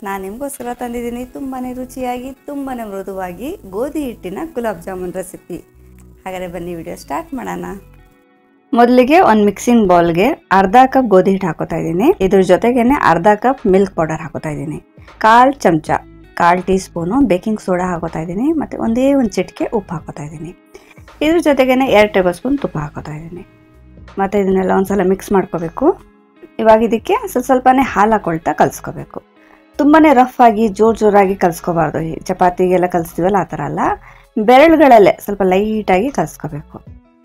ನಾನು ನಿಮಗೋಸ್ಕರ ತಂದಿದ್ದೀನಿ ತುಂಬಾ ರುಚಿಯಾಗಿ ತುಂಬಾ ಮೃದುವಾಗಿ ಗೋಧಿ ಹಿಟ್ಟಿನ ಗುಲಾಬ್ ಜಾಮೂನ್ ರೆಸಿಪಿ. ಹಾಗಾದರೆ ಬನ್ನಿ ವಿಡಿಯೋ ಸ್ಟಾರ್ಟ್ ಮಾಡೋಣ. ಮೊದಲಿಗೆ ಒಂದು ಮಿಕ್ಸಿಂಗ್ ಬೌಲ್ಗೆ ಅರ್ಧ ಕಪ್ ಗೋಧಿ ಹಿಟ್ಟು ಹಾಕೋತಾ ಇದ್ದೀನಿ. ಇದ್ರ ಜೊತೆಗೇನೆ ಅರ್ಧ ಕಪ್ ಮಿಲ್ಕ್ ಪೌಡರ್ ಹಾಕೋತಾ ಇದ್ದೀನಿ. 1/4 ಚಮಚ 1/4 ಟೀ ಸ್ಪೂನು ಬೇಕಿಂಗ್ ಸೋಡಾ ಹಾಕೋತಾ ಇದ್ದೀನಿ. ಮತ್ತು ಒಂದೇ ಒಂದು ಚಿಟಿಕೆ ಉಪ್ಪು ಹಾಕೋತಾ ಇದ್ದೀನಿ. ಇದ್ರ ಜೊತೆಗೇನೆ 2 ಟೇಬಲ್ ಸ್ಪೂನ್ ತುಪ್ಪ ಹಾಕೋತಾ ಇದ್ದೀನಿ. ಮತ್ತು ಇದನ್ನೆಲ್ಲ ಒಂದ್ಸಲ ಮಿಕ್ಸ್ ಮಾಡ್ಕೋಬೇಕು. ಇವಾಗ ಇದಕ್ಕೆ ಸ್ವಲ್ಪನೇ ಹಾಲು ಹಾಕೊಳ್ತಾ ಕಲಿಸ್ಕೋಬೇಕು. ತುಂಬಾ ರಫ್ ಆಗಿ ಜೋರಾಗಿ ಕಲಿಸ್ಕೋಬಾರ್ದು. ಚಪಾತಿಗೆಲ್ಲ ಕಲಿಸ್ತೀವಲ್ಲ ಆ ಥರ ಅಲ್ಲ, ಬೆರಳುಗಳಲ್ಲೇ ಸ್ವಲ್ಪ ಲೈಟಾಗಿ ಕಲಿಸ್ಕೋಬೇಕು.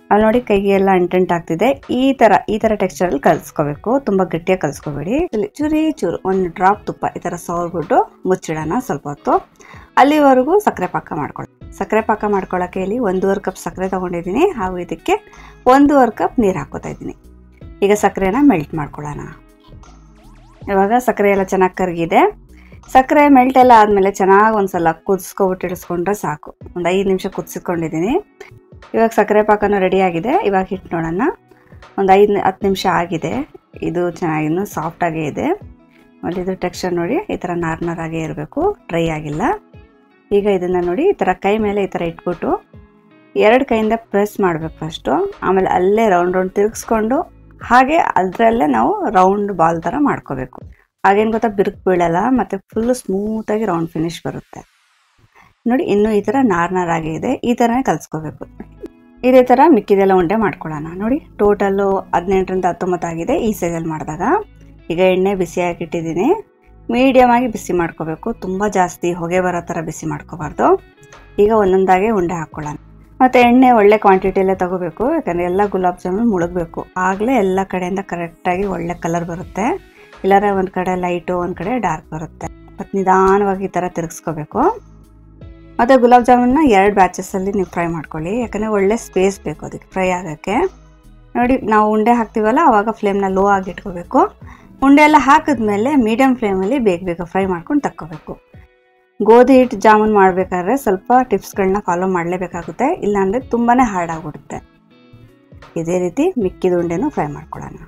ಅಲ್ಲಿ ನೋಡಿ ಕೈಗೆ ಎಲ್ಲ ಅಂಟಂಟಾಗ್ತಿದೆ. ಈ ಥರ ಟೆಕ್ಸ್ಚರಲ್ಲಿ ಕಲಿಸ್ಕೋಬೇಕು. ತುಂಬ ಗಟ್ಟಿಯಾಗಿ ಕಲಿಸ್ಕೋಬೇಡಿ. ಇಲ್ಲಿ ಚೂರು ಒಂದು ಡ್ರಾಪ್ ತುಪ್ಪ ಈ ಥರ ಸವರ್ಬಿಟ್ಟು ಮುಚ್ಚಿಡೋಣ ಸ್ವಲ್ಪ ಹೊತ್ತು. ಅಲ್ಲಿವರೆಗೂ ಸಕ್ಕರೆ ಪಾಕ ಮಾಡ್ಕೊಳ್ಳಿ. ಸಕ್ಕರೆ ಪಾಕ ಮಾಡ್ಕೊಳ್ಳೋಕ್ಕೆ ಇಲ್ಲಿ 1.5 ಕಪ್ ಸಕ್ಕರೆ ತೊಗೊಂಡಿದ್ದೀನಿ. ಹಾಗೂ ಇದಕ್ಕೆ 1.5 ಕಪ್ ನೀರು ಹಾಕೋತಾ ಇದ್ದೀನಿ. ಈಗ ಸಕ್ಕರೆನ ಮೆಲ್ಟ್ ಮಾಡ್ಕೊಳ್ಳೋಣ. ಇವಾಗ ಸಕ್ಕರೆ ಎಲ್ಲ ಚೆನ್ನಾಗಿ ಕರಗಿದೆ. ಸಕ್ಕರೆ ಮೆಲ್ಟ್ ಎಲ್ಲ ಆದಮೇಲೆ ಚೆನ್ನಾಗಿ ಒಂದ್ಸಲ ಕುದಿಸ್ಕೊಬಿಟ್ಟು ಇಳಿಸ್ಕೊಂಡ್ರೆ ಸಾಕು. ಒಂದು 5 ನಿಮಿಷ ಕುದಿಸ್ಕೊಂಡಿದ್ದೀನಿ. ಇವಾಗ ಸಕ್ಕರೆ ಪಾಕನೂ ರೆಡಿ ಆಗಿದೆ. ಇವಾಗ ಹಿಟ್ಟು ನೋಡೋಣ. ಒಂದು 5-10 ನಿಮಿಷ ಆಗಿದೆ. ಇದು ಚೆನ್ನಾಗಿ ಇನ್ನೂ ಸಾಫ್ಟಾಗೇ ಇದೆ. ಆಮೇಲೆ ಇದು ಟೆಕ್ಸ್ಚರ್ ನೋಡಿ, ಈ ಥರ ನಾರ್ನಾರಾಗೇ ಇರಬೇಕು, ಡ್ರೈ ಆಗಿಲ್ಲ. ಈಗ ಇದನ್ನು ನೋಡಿ ಈ ಥರ ಕೈ ಮೇಲೆ ಈ ಥರ ಇಟ್ಬಿಟ್ಟು 2 ಕೈಯಿಂದ ಪ್ರೆಸ್ ಮಾಡಬೇಕು ಫಸ್ಟು. ಆಮೇಲೆ ಅಲ್ಲೇ ರೌಂಡ್ ತಿರುಗಿಸ್ಕೊಂಡು ಹಾಗೆ ಅದರಲ್ಲೇ ನಾವು ರೌಂಡ್ ಬಾಲ್ ಥರ ಮಾಡ್ಕೋಬೇಕು. ಹಾಗೇನು ಗೊತ್ತಾ, ಬಿರುಕು ಬೀಳಲ್ಲ ಮತ್ತು ಫುಲ್ಲು ಸ್ಮೂತಾಗಿ ರೌಂಡ್ ಫಿನಿಶ್ ಬರುತ್ತೆ ನೋಡಿ. ಇನ್ನೂ ಈ ಥರ ನಾರ್ನಾರಾಗಿ ಇದೆ. ಈ ಥರನೇ ಕಲಿಸ್ಕೋಬೇಕು. ಇದೇ ಥರ ಮಿಕ್ಕಿದೆಲ್ಲ ಉಂಡೆ ಮಾಡ್ಕೊಳ್ಳೋಣ. ನೋಡಿ ಟೋಟಲ್ಲು 18ರಿಂದ 19 ಆಗಿದೆ ಈ ಸೈಜಲ್ಲಿ ಮಾಡಿದಾಗ. ಈಗ ಎಣ್ಣೆ ಬಿಸಿಯಾಗಿಟ್ಟಿದ್ದೀನಿ. ಮೀಡಿಯಮಾಗಿ ಬಿಸಿ ಮಾಡ್ಕೋಬೇಕು. ತುಂಬ ಜಾಸ್ತಿ ಹೊಗೆ ಬರೋ ಥರ ಬಿಸಿ ಮಾಡ್ಕೋಬಾರ್ದು. ಈಗ ಒಂದೊಂದಾಗೆ ಉಂಡೆ ಹಾಕ್ಕೊಳ್ಳೋಣ. ಮತ್ತು ಎಣ್ಣೆ ಒಳ್ಳೆ ಕ್ವಾಂಟಿಟಿಯಲ್ಲೇ ತೊಗೋಬೇಕು. ಯಾಕಂದರೆ ಎಲ್ಲ ಗುಲಾಬ್ ಜಾಮೂನ್ ಮುಳುಗಬೇಕು. ಆಗಲೇ ಎಲ್ಲ ಕಡೆಯಿಂದ ಕರೆಕ್ಟಾಗಿ ಒಳ್ಳೆ ಕಲರ್ ಬರುತ್ತೆ. ಇಲ್ಲಾಂದರೆ ಒಂದು ಕಡೆ ಲೈಟು ಒಂದು ಕಡೆ ಡಾರ್ಕ್ ಬರುತ್ತೆ. ಮತ್ತು ನಿಧಾನವಾಗಿ ಈ ಥರ ತಿರುಗಿಸ್ಕೋಬೇಕು. ಮತ್ತು ಗುಲಾಬ್ ಜಾಮೂನ್ನ 2 ಬ್ಯಾಚಸ್ಸಲ್ಲಿ ನೀವು ಫ್ರೈ ಮಾಡ್ಕೊಳ್ಳಿ. ಯಾಕಂದರೆ ಒಳ್ಳೆ ಸ್ಪೇಸ್ ಬೇಕು ಅದಕ್ಕೆ ಫ್ರೈ ಆಗೋಕ್ಕೆ. ನೋಡಿ ನಾವು ಉಂಡೆ ಹಾಕ್ತೀವಲ್ಲ ಆವಾಗ ಫ್ಲೇಮ್ನ ಲೋ ಆಗಿ ಇಟ್ಕೋಬೇಕು. ಉಂಡೆ ಎಲ್ಲ ಹಾಕಿದ್ಮೇಲೆ ಮೀಡಿಯಮ್ ಫ್ಲೇಮಲ್ಲಿ ಬೇಗ ಫ್ರೈ ಮಾಡ್ಕೊಂಡು ತಕ್ಕೋಬೇಕು. ಗೋಧಿ ಹಿಟ್ಟು ಜಾಮೂನ್ ಮಾಡಬೇಕಾದ್ರೆ ಸ್ವಲ್ಪ ಟಿಪ್ಸ್ಗಳನ್ನ ಫಾಲೋ ಮಾಡಲೇಬೇಕಾಗುತ್ತೆ. ಇಲ್ಲಾಂದರೆ ತುಂಬಾ ಹಾರ್ಡ್ ಆಗಿಬಿಡುತ್ತೆ. ಇದೇ ರೀತಿ ಮಿಕ್ಕಿದ ಉಂಡೆನೂ ಫ್ರೈ ಮಾಡ್ಕೊಳ್ಳೋಣ.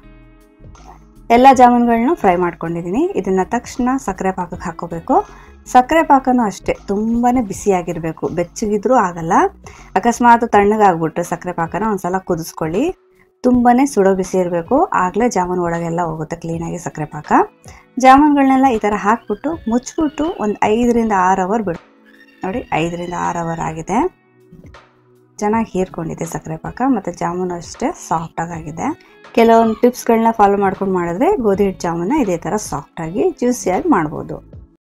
ಎಲ್ಲ ಜಾಮೂನ್ಗಳನ್ನೂ ಫ್ರೈ ಮಾಡ್ಕೊಂಡಿದ್ದೀನಿ. ಇದನ್ನು ತಕ್ಷಣ ಸಕ್ಕರೆ ಪಾಕಕ್ಕೆ ಹಾಕ್ಕೋಬೇಕು. ಸಕ್ಕರೆ ಪಾಕನೂ ಅಷ್ಟೇ ತುಂಬಾ ಬಿಸಿಯಾಗಿರಬೇಕು. ಬೆಚ್ಚಗಿದ್ರೂ ಆಗಲ್ಲ. ಅಕಸ್ಮಾತ್ ತಣ್ಣಗಾಗ್ಬಿಟ್ರೆ ಸಕ್ಕರೆ ಪಾಕನ ಒಂದ್ಸಲ ಕುದಿಸ್ಕೊಳ್ಳಿ. ತುಂಬಾ ಸುಡೋ ಬಿಸಿ ಇರಬೇಕು. ಆಗಲೇ ಜಾಮೂನ್ ಒಳಗೆಲ್ಲ ಹೋಗುತ್ತೆ ಕ್ಲೀನಾಗಿ ಸಕ್ಕರೆ ಪಾಕ. ಜಾಮೂನ್ಗಳನ್ನೆಲ್ಲ ಈ ಥರ ಹಾಕ್ಬಿಟ್ಟು ಮುಚ್ಚಿಬಿಟ್ಟು ಒಂದು 5ರಿಂದ 6 ಅವರ್ ಬಿಡು. ನೋಡಿ 5ರಿಂದ 6 ಅವರ್ ಆಗಿದೆ. ಚೆನ್ನಾಗಿ ಹೀರ್ಕೊಂಡಿದೆ ಸಕ್ಕರೆ ಪಾಕ. ಮತ್ತು ಜಾಮೂನು ಅಷ್ಟೇ ಸಾಫ್ಟಾಗಿದೆ. ಕೆಲವೊಂದು ಟಿಪ್ಸ್ಗಳನ್ನ ಫಾಲೋ ಮಾಡ್ಕೊಂಡು ಮಾಡಿದ್ರೆ ಗೋಧಿ ಹಿಟ್ಟು ಜಾಮೂನ ಇದೇ ಥರ ಸಾಫ್ಟಾಗಿ ಜ್ಯೂಸಿಯಾಗಿ ಮಾಡ್ಬೋದು.